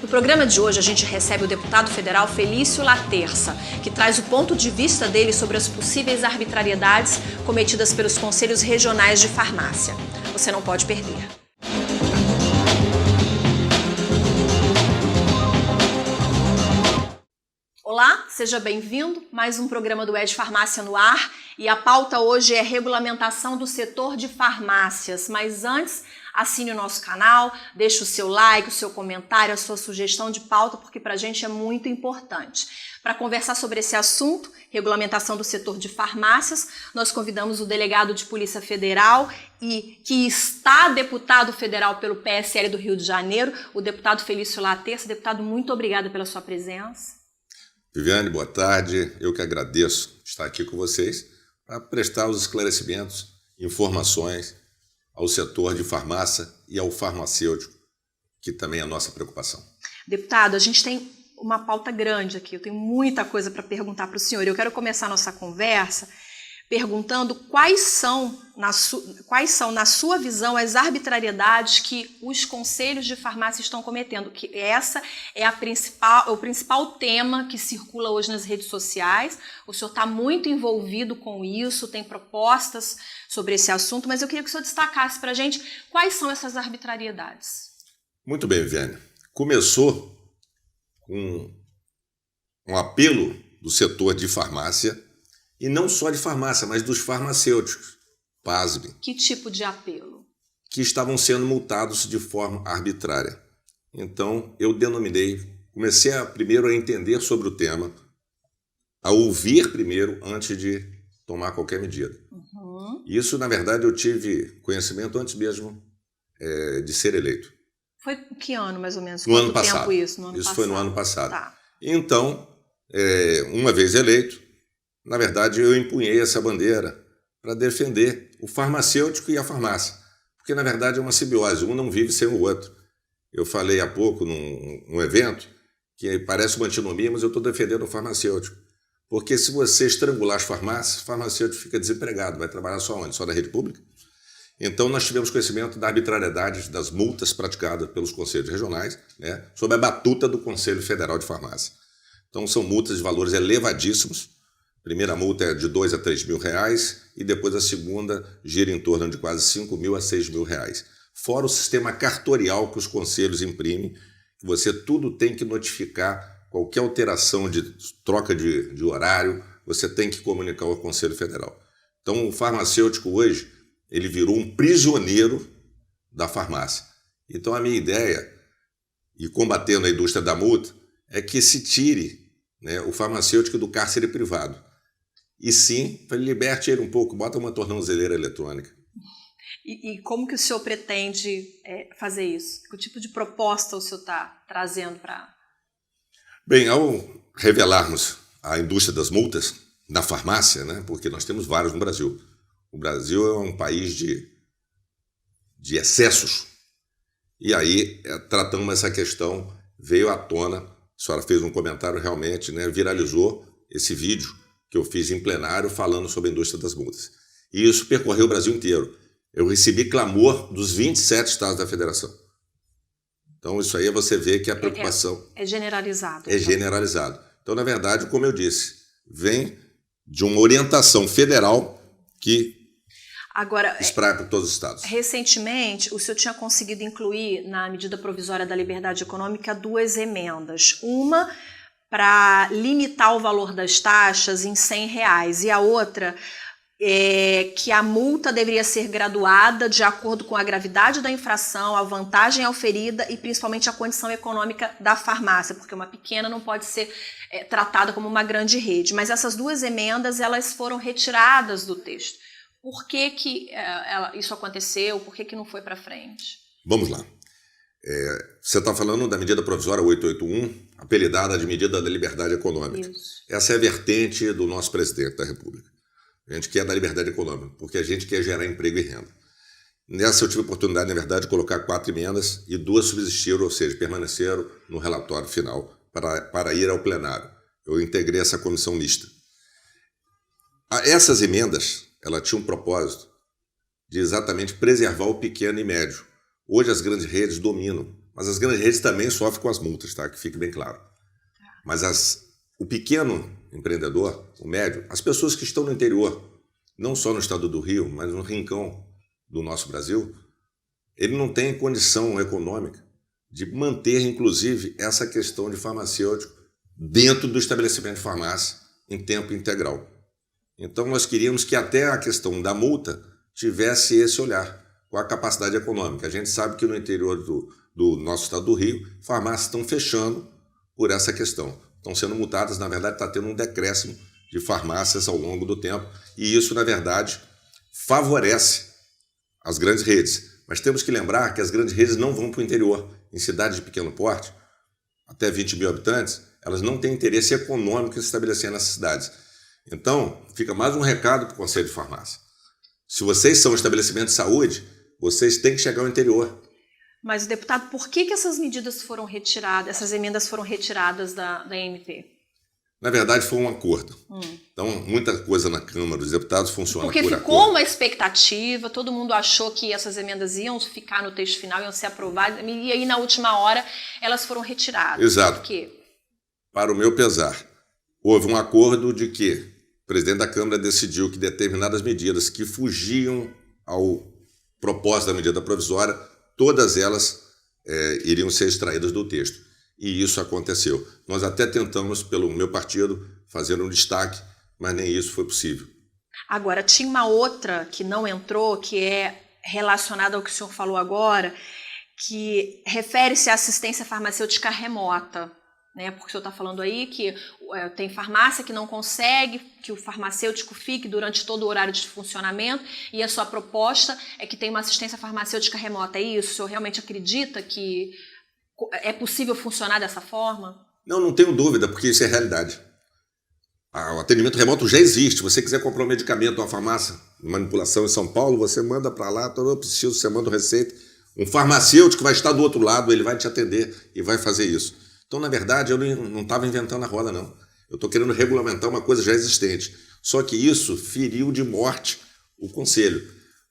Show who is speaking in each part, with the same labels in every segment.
Speaker 1: No programa de hoje, a gente recebe o deputado federal Felício Laterça, que traz o ponto de vista dele sobre as possíveis arbitrariedades cometidas pelos conselhos regionais de farmácia. Você não pode perder. Olá, seja bem-vindo. Mais um programa do Ed Farmácia no ar. E a pauta hoje é regulamentação do setor de farmácias. Mas antes, assine o nosso canal, deixe o seu like, o seu comentário, a sua sugestão de pauta, porque para a gente é muito importante. Para conversar sobre esse assunto, regulamentação do setor de farmácias, nós convidamos o delegado de Polícia Federal e que está deputado federal pelo PSL do Rio de Janeiro, o deputado Felício Laterça. Deputado, muito obrigada pela sua presença.
Speaker 2: Viviane, boa tarde. Eu que agradeço estar aqui com vocês para prestar os esclarecimentos, informações ao setor de farmácia e ao farmacêutico, que também é a nossa preocupação.
Speaker 1: Deputado, a gente tem uma pauta grande aqui, eu tenho muita coisa para perguntar para o senhor. Eu quero começar a nossa conversa perguntando quais são, na sua visão, as arbitrariedades que os conselhos de farmácia estão cometendo, que essa é o principal tema que circula hoje nas redes sociais. O senhor está muito envolvido com isso, tem propostas sobre esse assunto, mas eu queria que o senhor destacasse para a gente quais são essas arbitrariedades.
Speaker 2: Muito bem, Viviane. Começou com um apelo do setor de farmácia, e não só de farmácia, mas dos farmacêuticos. Pasme.
Speaker 1: Que tipo de apelo?
Speaker 2: Que estavam sendo multados de forma arbitrária. Então, eu comecei primeiro a entender sobre o tema, a ouvir primeiro antes de tomar qualquer medida. Isso, na verdade, eu tive conhecimento antes mesmo de ser eleito.
Speaker 1: Foi que ano, mais ou menos?
Speaker 2: No ano passado.
Speaker 1: Tempo isso? No ano
Speaker 2: isso
Speaker 1: passado.
Speaker 2: Foi no ano passado.
Speaker 1: Tá.
Speaker 2: Então, uma vez eleito, na verdade, eu empunhei essa bandeira para defender o farmacêutico e a farmácia. Porque, na verdade, é uma simbiose. Um não vive sem o outro. Eu falei há pouco num evento que parece uma antinomia, mas eu estou defendendo o farmacêutico. Porque se você estrangular as farmácias, o farmacêutico fica desempregado. Vai trabalhar só onde? Só na rede pública? Então, nós tivemos conhecimento da arbitrariedade das multas praticadas pelos conselhos regionais, né, sob a batuta do Conselho Federal de Farmácia. Então, são multas de valores elevadíssimos. A primeira multa é de R$2 a R$3.000 e depois a segunda gira em torno de quase R$5.000 a R$6.000. Fora o sistema cartorial que os conselhos imprimem, que você tudo tem que notificar, qualquer alteração de troca de horário, você tem que comunicar ao Conselho Federal. Então, o farmacêutico hoje, ele virou um prisioneiro da farmácia. Então, a minha ideia, e combatendo a indústria da multa, é que se tire, né, o farmacêutico do cárcere privado. E sim, liberte ele um pouco, bota uma tornozeleira eletrônica.
Speaker 1: E como que o senhor pretende fazer isso? Que tipo de proposta o senhor está trazendo para...
Speaker 2: Bem, ao revelarmos a indústria das multas na farmácia, né, porque nós temos vários no Brasil. O Brasil é um país de excessos. E aí, tratando essa questão, veio à tona, a senhora fez um comentário realmente, né, viralizou esse vídeo que eu fiz em plenário falando sobre a indústria das multas. E isso percorreu o Brasil inteiro. Eu recebi clamor dos 27 estados da federação. Então, isso aí você vê que a preocupação...
Speaker 1: É generalizado.
Speaker 2: É generalizado. Então, na verdade, como eu disse, vem de uma orientação federal que espraia para todos os estados.
Speaker 1: Recentemente, o senhor tinha conseguido incluir na medida provisória da liberdade econômica 2 emendas. Uma para limitar o valor das taxas em R$100 e a outra que a multa deveria ser graduada de acordo com a gravidade da infração, a vantagem auferida e principalmente a condição econômica da farmácia, porque uma pequena não pode ser tratada como uma grande rede. Mas essas 2 emendas elas foram retiradas do texto. Por que isso aconteceu? Por que não foi para frente?
Speaker 2: Vamos lá. Você está falando da medida provisória 881, apelidada de medida da liberdade econômica.
Speaker 1: Isso.
Speaker 2: Essa é a vertente do nosso presidente da República. A gente quer da liberdade econômica, porque a gente quer gerar emprego e renda. Nessa eu tive a oportunidade, na verdade, de colocar 4 emendas e 2 subsistiram, ou seja, permaneceram no relatório final para ir ao plenário. Eu integrei essa comissão mista. Essas emendas, ela tinha um propósito de exatamente preservar o pequeno e médio. Hoje as grandes redes dominam mas as grandes redes também sofrem com as multas, tá? Que fique bem claro. Mas o pequeno empreendedor, o médio, as pessoas que estão no interior, não só no estado do Rio, mas no rincão do nosso Brasil, ele não tem condição econômica de manter, inclusive, essa questão de farmacêutico dentro do estabelecimento de farmácia em tempo integral. Então, nós queríamos que até a questão da multa tivesse esse olhar, com a capacidade econômica. A gente sabe que no interior do nosso estado do Rio, farmácias estão fechando por essa questão. Estão sendo multadas, na verdade, está tendo um decréscimo de farmácias ao longo do tempo, e isso, na verdade, favorece as grandes redes. Mas temos que lembrar que as grandes redes não vão para o interior. Em cidades de pequeno porte, até 20 mil habitantes, elas não têm interesse econômico em se estabelecer nessas cidades. Então, fica mais um recado para o Conselho de Farmácia. Se vocês são um estabelecimento de saúde, vocês têm que chegar ao interior.
Speaker 1: Mas, deputado, por que essas medidas foram retiradas, essas emendas foram retiradas da MP?
Speaker 2: Na verdade, foi um acordo. Então, muita coisa na Câmara dos Deputados funciona por acordo.
Speaker 1: Porque ficou uma expectativa, todo mundo achou que essas emendas iam ficar no texto final, iam ser aprovadas, e aí, na última hora, elas foram retiradas.
Speaker 2: Exato.
Speaker 1: Por quê?
Speaker 2: Para o meu pesar, houve um acordo de que o presidente da Câmara decidiu que determinadas medidas que fugiam ao propósito da medida provisória, todas elas iriam ser extraídas do texto. E isso aconteceu. Nós até tentamos, pelo meu partido, fazer um destaque, mas nem isso foi possível.
Speaker 1: Agora, tinha uma outra que não entrou, que é relacionada ao que o senhor falou agora, que refere-se à assistência farmacêutica remota. Né? Porque o senhor está falando aí que tem farmácia que não consegue que o farmacêutico fique durante todo o horário de funcionamento, e a sua proposta é que tenha uma assistência farmacêutica remota. É isso? O senhor realmente acredita que é possível funcionar dessa forma?
Speaker 2: Não tenho dúvida, porque isso é realidade. O atendimento remoto já existe. Se você quiser comprar um medicamento numa farmácia de manipulação em São Paulo, você manda para lá, eu preciso, você manda uma receita. Um farmacêutico vai estar do outro lado, ele vai te atender e vai fazer isso. Então, na verdade, eu não estava inventando a roda, não. Eu estou querendo regulamentar uma coisa já existente. Só que isso feriu de morte o Conselho,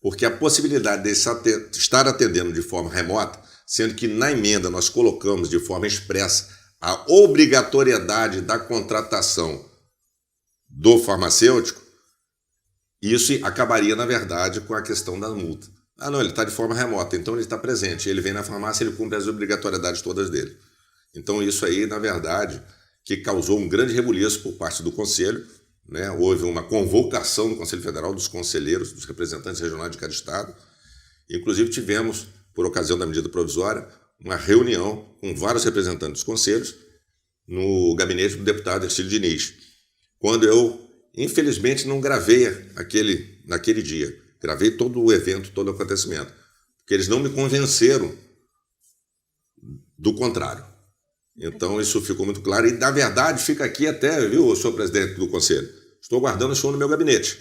Speaker 2: porque a possibilidade de estar atendendo de forma remota, sendo que na emenda nós colocamos de forma expressa a obrigatoriedade da contratação do farmacêutico, isso acabaria, na verdade, com a questão da multa. Não, ele está de forma remota, então ele está presente, ele vem na farmácia, ele cumpre as obrigatoriedades todas dele. Então isso aí, na verdade, que causou um grande rebuliço por parte do Conselho, né? Houve uma convocação no Conselho Federal dos conselheiros, dos representantes regionais de cada estado. Inclusive tivemos, por ocasião da medida provisória, uma reunião com vários representantes dos conselhos no gabinete do deputado Ercílio Diniz, quando eu, infelizmente, não gravei naquele dia. Gravei todo o evento, todo o acontecimento, porque eles não me convenceram do contrário. Então, isso ficou muito claro. E, na verdade, fica aqui até, viu, senhor presidente do Conselho? Estou aguardando o senhor no meu gabinete.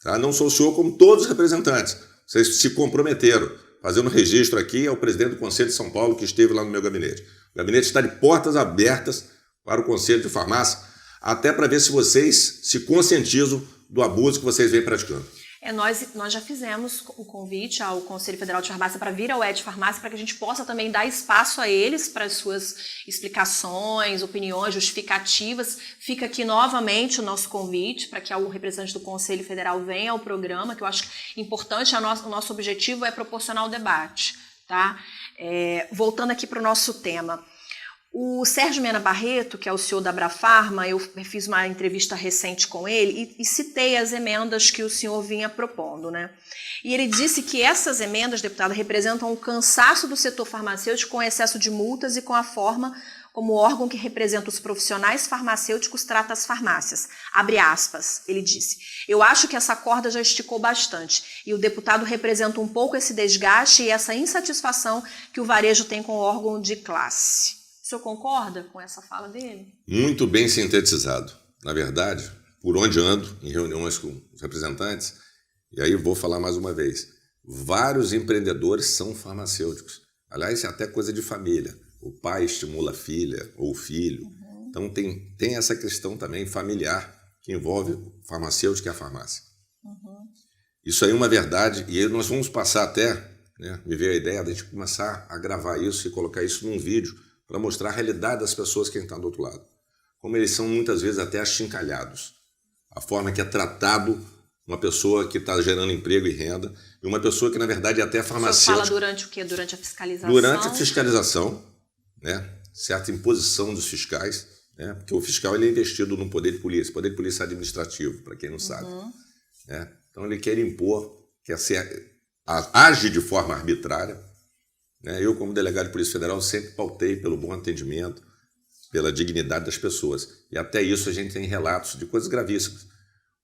Speaker 2: Tá? Não sou o senhor como todos os representantes. Vocês se comprometeram. Fazendo registro aqui ao presidente do Conselho de São Paulo, que esteve lá no meu gabinete. O gabinete está de portas abertas para o Conselho de Farmácia, até para ver se vocês se conscientizam do abuso que vocês vêm praticando.
Speaker 1: Nós já fizemos o convite ao Conselho Federal de Farmácia para vir ao ED Farmácia, para que a gente possa também dar espaço a eles para as suas explicações, opiniões, justificativas. Fica aqui novamente o nosso convite para que o representante do Conselho Federal venha ao programa, que eu acho importante. O nosso objetivo é proporcionar o debate. Tá? Voltando aqui para o nosso tema. O Sérgio Mena Barreto, que é o CEO da Abrafarma, eu fiz uma entrevista recente com ele e citei as emendas que o senhor vinha propondo, né? E ele disse que essas emendas, deputado, representam o cansaço do setor farmacêutico com excesso de multas e com a forma como o órgão que representa os profissionais farmacêuticos trata as farmácias. Abre aspas, ele disse. Eu acho que essa corda já esticou bastante e o deputado representa um pouco esse desgaste e essa insatisfação que o varejo tem com o órgão de classe. O senhor concorda com essa fala dele?
Speaker 2: Muito bem sintetizado. Na verdade, por onde ando, em reuniões com os representantes, e aí vou falar mais uma vez, vários empreendedores são farmacêuticos. Aliás, isso é até coisa de família. O pai estimula a filha ou o filho. Então tem essa questão também familiar que envolve o farmacêutico e a farmácia. Isso aí é uma verdade, e aí nós vamos passar até né, me veio a ideia de a gente começar a gravar isso e colocar isso num vídeo para mostrar a realidade das pessoas que estão do outro lado. Como eles são muitas vezes até achincalhados. A forma que é tratado uma pessoa que está gerando emprego e renda e uma pessoa que, na verdade, é até farmacêutica.
Speaker 1: Você fala durante o quê? Durante a fiscalização?
Speaker 2: Durante a fiscalização, né? Certa imposição dos fiscais, né? Porque o fiscal ele é investido no poder de polícia administrativo, para quem não sabe. Né? Então ele quer impor, age de forma arbitrária. Né? Eu, como delegado de Polícia Federal, sempre pautei pelo bom atendimento, pela dignidade das pessoas. E até isso a gente tem relatos de coisas gravíssimas.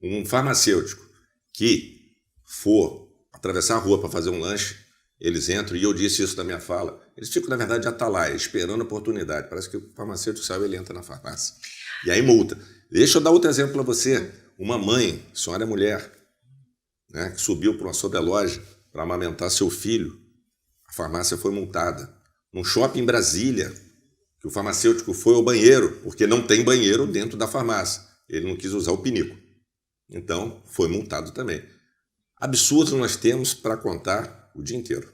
Speaker 2: Um farmacêutico que for atravessar a rua para fazer um lanche, eles entram, e eu disse isso na minha fala, eles ficam, na verdade, de atalaia, esperando a oportunidade. Parece que o farmacêutico sabe, ele entra na farmácia. E aí multa. Deixa eu dar outro exemplo para você. Uma mãe, a senhora é mulher, né, que subiu para uma sobreloja para amamentar seu filho, a farmácia foi multada. Num shopping em Brasília, que o farmacêutico foi ao banheiro, porque não tem banheiro dentro da farmácia. Ele não quis usar o pinico. Então, foi multado também. Absurdos nós temos para contar o dia inteiro.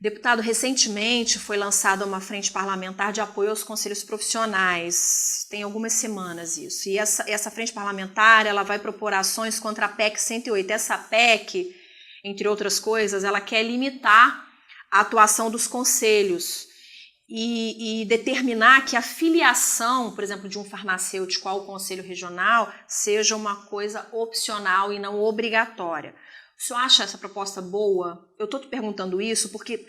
Speaker 1: Deputado, recentemente foi lançada uma frente parlamentar de apoio aos conselhos profissionais. Tem algumas semanas isso. E essa frente parlamentar ela vai propor ações contra a PEC 108. Essa PEC, entre outras coisas, ela quer limitar a atuação dos conselhos e determinar que a filiação, por exemplo, de um farmacêutico ao conselho regional seja uma coisa opcional e não obrigatória. O senhor acha essa proposta boa? Eu estou te perguntando isso porque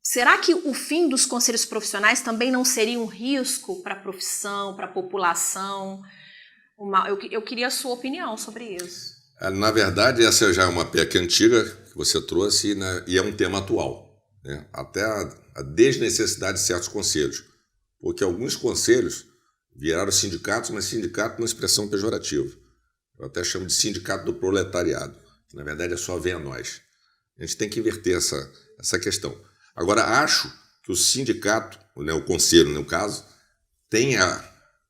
Speaker 1: será que o fim dos conselhos profissionais também não seria um risco para a profissão, para a população? Eu queria a sua opinião sobre isso.
Speaker 2: Na verdade, essa já é uma PEC antiga que você trouxe, né, e é um tema atual. Né? Até a desnecessidade de certos conselhos. Porque alguns conselhos viraram sindicatos, mas sindicato numa expressão pejorativa. Eu até chamo de sindicato do proletariado, que na verdade é só ver a nós. A gente tem que inverter essa questão. Agora, acho que o sindicato, né, o conselho no caso, tem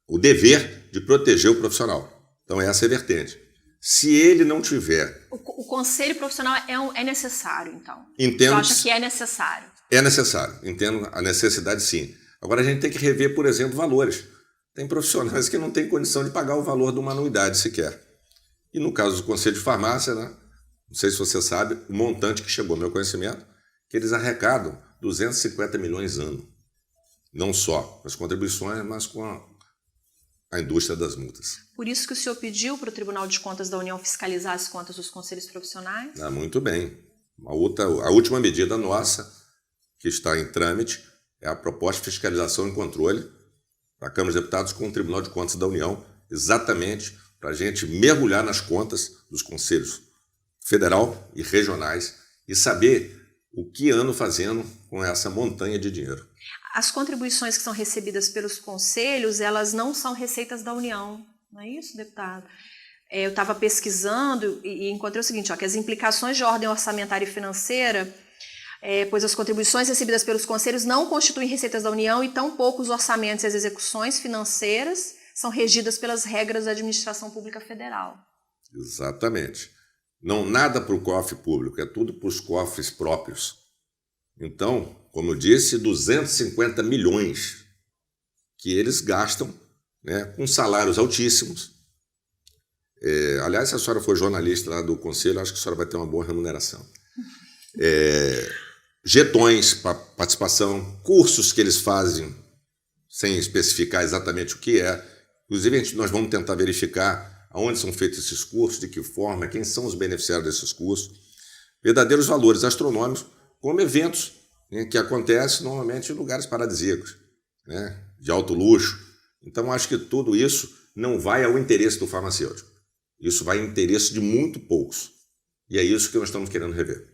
Speaker 2: o dever de proteger o profissional. Então essa é a vertente. Se ele não tiver...
Speaker 1: O conselho profissional é necessário, então?
Speaker 2: Entendo.
Speaker 1: Você acha que é necessário?
Speaker 2: É necessário. Entendo a necessidade, sim. Agora a gente tem que rever, por exemplo, valores. Tem profissionais que não têm condição de pagar o valor de uma anuidade sequer. E no caso do Conselho de Farmácia, né, não sei se você sabe, o montante que chegou ao meu conhecimento, que eles arrecadam 250 milhões ano. Não só com as contribuições, mas com a indústria das multas.
Speaker 1: Por isso que o senhor pediu para o Tribunal de Contas da União fiscalizar as contas dos conselhos profissionais?
Speaker 2: Muito bem. A última medida nossa, que está em trâmite, é a proposta de fiscalização e controle da Câmara dos Deputados com o Tribunal de Contas da União, exatamente para a gente mergulhar nas contas dos conselhos federal e regionais e saber o que andam fazendo com essa montanha de dinheiro.
Speaker 1: As contribuições que são recebidas pelos conselhos, elas não são receitas da União, não é isso, deputado? Eu estava pesquisando e encontrei o seguinte, que as implicações de ordem orçamentária e financeira, pois as contribuições recebidas pelos conselhos não constituem receitas da União e tampouco os orçamentos e as execuções financeiras são regidas pelas regras da administração pública federal.
Speaker 2: Exatamente. Não nada para o cofre público, é tudo para os cofres próprios. Então, como eu disse, 250 milhões que eles gastam, né, com salários altíssimos. Aliás, se a senhora for jornalista lá do Conselho, acho que a senhora vai ter uma boa remuneração. Jetões para participação, cursos que eles fazem sem especificar exatamente o que é. Inclusive, nós vamos tentar verificar aonde são feitos esses cursos, de que forma, quem são os beneficiários desses cursos. Verdadeiros valores astronômicos, como eventos, né, que acontecem normalmente em lugares paradisíacos, né, de alto luxo. Então, acho que tudo isso não vai ao interesse do farmacêutico. Isso vai ao interesse de muito poucos. E é isso que nós estamos querendo rever.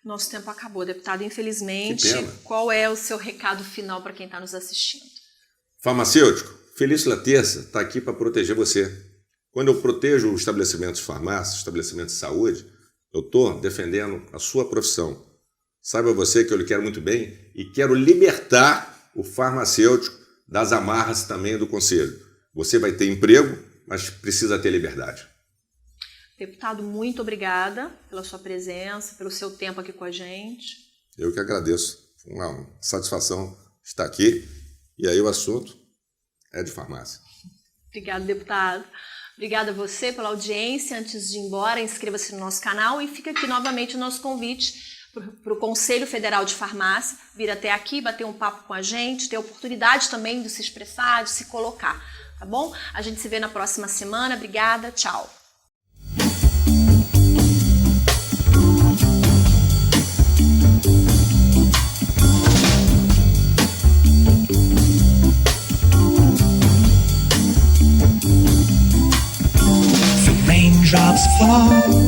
Speaker 1: Nosso tempo acabou, deputado, infelizmente. Qual é o seu recado final para quem está nos assistindo?
Speaker 2: Farmacêutico, Felício Laterça está aqui para proteger você. Quando eu protejo os estabelecimentos de farmácia, estabelecimentos de saúde, eu estou defendendo a sua profissão. Saiba você que eu lhe quero muito bem e quero libertar o farmacêutico das amarras também do Conselho. Você vai ter emprego, mas precisa ter liberdade.
Speaker 1: Deputado, muito obrigada pela sua presença, pelo seu tempo aqui com a gente.
Speaker 2: Eu que agradeço. Uma satisfação estar aqui. E aí o assunto é de farmácia.
Speaker 1: Obrigada, deputado. Obrigada a você pela audiência. Antes de ir embora, inscreva-se no nosso canal e fica aqui novamente o nosso convite para o Conselho Federal de Farmácia vir até aqui, bater um papo com a gente, ter a oportunidade também de se expressar, de se colocar, tá bom? A gente se vê na próxima semana. Obrigada, tchau.
Speaker 3: Raindrops fall